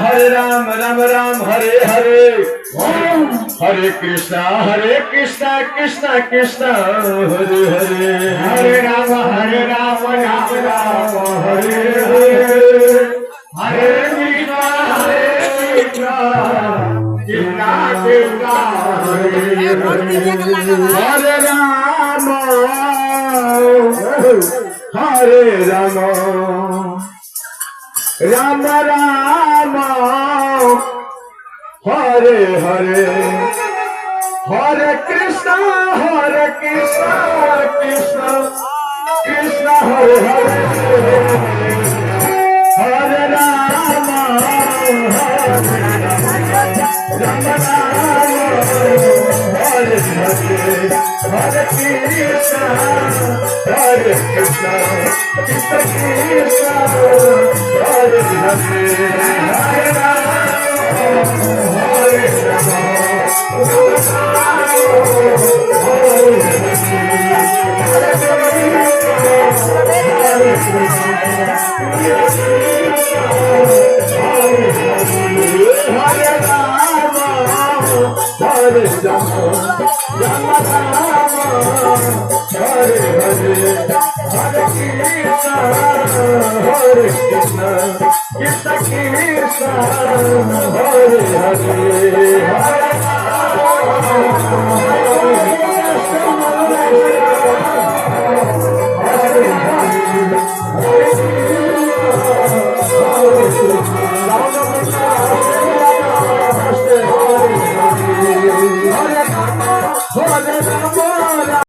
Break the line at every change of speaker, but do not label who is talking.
Hare Ram, Ram Ram, Hare Hare, Hare Krishna, Krishna Krishna, Hare Hare, Hare Ram, Ram Ram, Hare Hare, Hare Krishna, Krishna Krishna, Hare Ram, Hare Ram. Ram Ram, Hare Hare, Hare Krishna, Krishna Krishna, Hare Hare, Hare Rama, Ram Ram, Hare Hare, Hare Krishna, Krishna Krishna, Hare Hare, Hare Rama, Hare Rama, Hare Hare, Hare